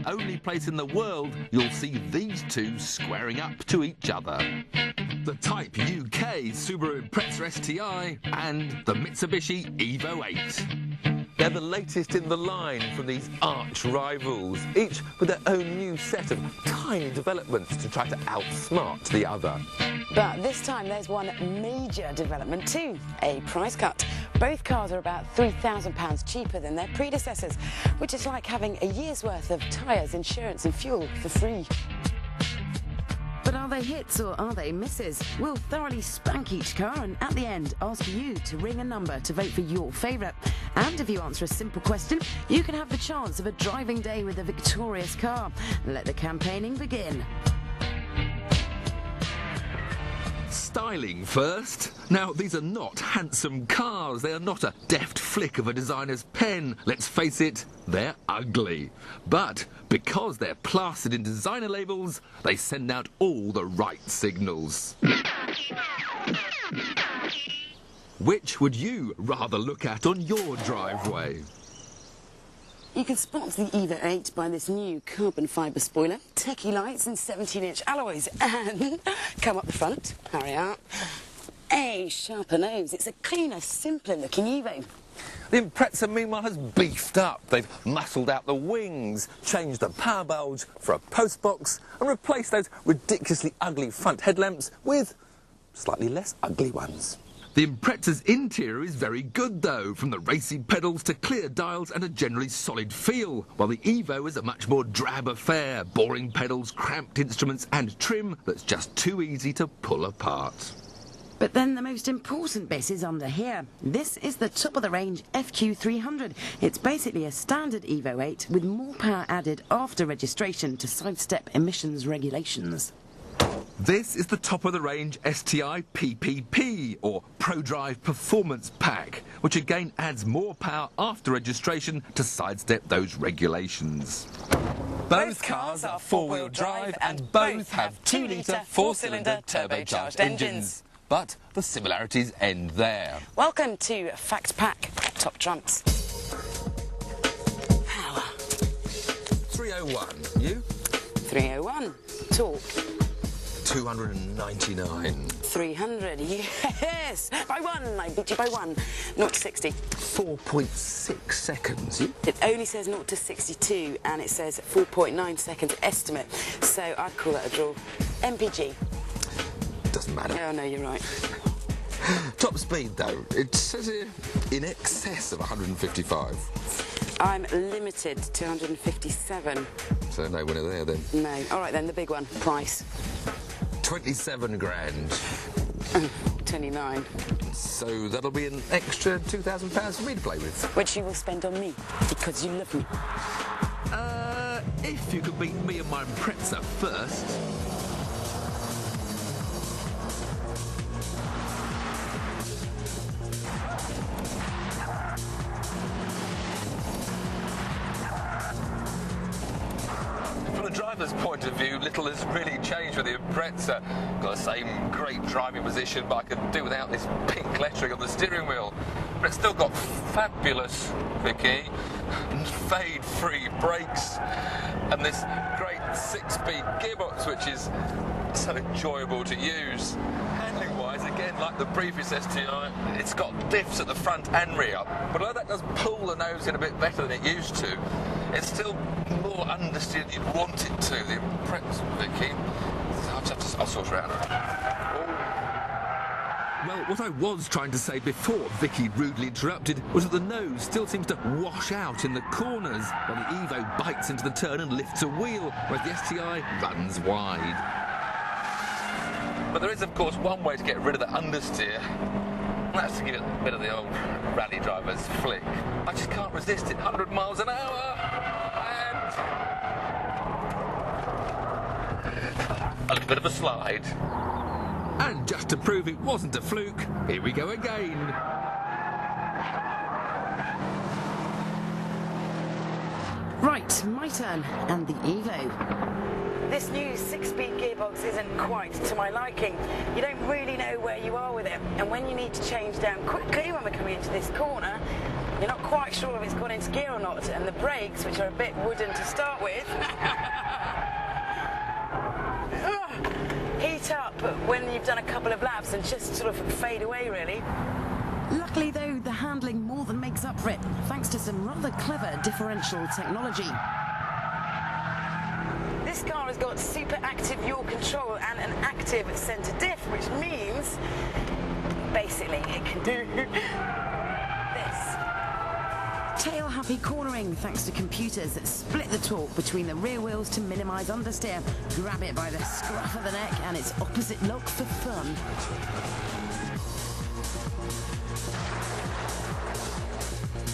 the only place in the world you'll see these two squaring up to each other. The Type UK Subaru Impreza STI and the Mitsubishi Evo8. They're the latest in the line from these arch rivals, each with their own new set of tiny developments to try to outsmart the other. But this time there's one major development too, a price cut. Both cars are about £3,000 cheaper than their predecessors, which is like having a year's worth of tyres, insurance and fuel for free. But are they hits or are they misses? We'll thoroughly spank each car and at the end ask you to ring a number to vote for your favourite. And if you answer a simple question, you can have the chance of a driving day with a victorious car. Let the campaigning begin. Styling first. Now, these are not handsome cars. They are not a deft flick of a designer's pen. Let's face it, they're ugly. But because they're plastered in designer labels, they send out all the right signals. Which would you rather look at on your driveway? You can spot the Evo8 by this new carbon fibre spoiler, techie lights and 17-inch alloys, and come up the front, hurry up, a sharper nose. It's a cleaner, simpler looking Evo. The Impreza, meanwhile, has beefed up. They've muscled out the wings, changed the power bulge for a post box, and replaced those ridiculously ugly front headlamps with slightly less ugly ones. The Impreza's interior is very good, though, from the racy pedals to clear dials and a generally solid feel, while the Evo is a much more drab affair, boring pedals, cramped instruments and trim that's just too easy to pull apart. But then the most important bit is under here. This is the top-of-the-range FQ300. It's basically a standard Evo 8 with more power added after registration to sidestep emissions regulations. This is the top-of-the-range STI PPP, or ProDrive Performance Pack, which again adds more power after registration to sidestep those regulations. Both cars are four-wheel drive and both have 2-litre four-cylinder turbocharged engines. But the similarities end there. Welcome to Fact Pack Top Trumps. Power. 301. You? 301. Torque. 299. 300. Yes! By one! I beat you by one. 0 to 60. 4.6 seconds. You? It only says 0 to 62 and it says 4.9 seconds estimate. So I'd call that a draw. MPG. Doesn't matter. Oh, no, you're right. Top speed, though. It says here in excess of 155. I'm limited to 157. So no winner there, then. No. All right, then, the big one. Price. 27 grand. 29. So that'll be an extra £2,000 for me to play with. Which you will spend on me, because you love me. If you could beat me and my Impreza first. From the driver's point of view, little has really changed with the Impreza. Got the same great driving position, but I could do without this pink lettering on the steering wheel. But it's still got fabulous, Vicky, fade-free brakes, and this great 6-speed gearbox, which is so enjoyable to use. Handling-wise, again, like the previous STI, it's got diffs at the front and rear, but although that does pull the nose in a bit better than it used to, it's still more understeer than you'd want it to. The Impreza, Vicky. I'll sort her out. Well, what I was trying to say before Vicky rudely interrupted was that the nose still seems to wash out in the corners, while the Evo bites into the turn and lifts a wheel, whereas the STI runs wide. But there is, of course, one way to get rid of the understeer, and that's to give it a bit of the old rally driver's flick. I just can't resist it. 100 miles an hour, and a little bit of a slide. And just to prove it wasn't a fluke, here we go again. Right, my turn, and the Evo. This new 6-speed gearbox isn't quite to my liking. You don't really know where you are with it, and when you need to change down quickly when we're coming into this corner, You're not quite sure if it's gone into gear or not, and the brakes, which are a bit wooden to start with, heat up when you've done a couple of laps and just sort of fade away, really. Luckily, though, the handling more than makes up for it, thanks to some rather clever differential technology. This car has got super active yaw control and an active centre diff, which means basically it can do this. Tail-happy cornering thanks to computers that split the torque between the rear wheels to minimise understeer. Grab it by the scruff of the neck and its opposite lock for fun.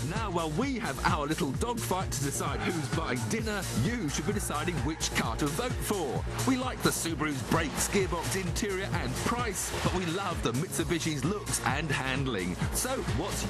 Now, while we have our little dogfight to decide who's buying dinner, you should be deciding which car to vote for. We like the Subaru's brakes, gearbox, interior and price, but we love the Mitsubishi's looks and handling. So, what's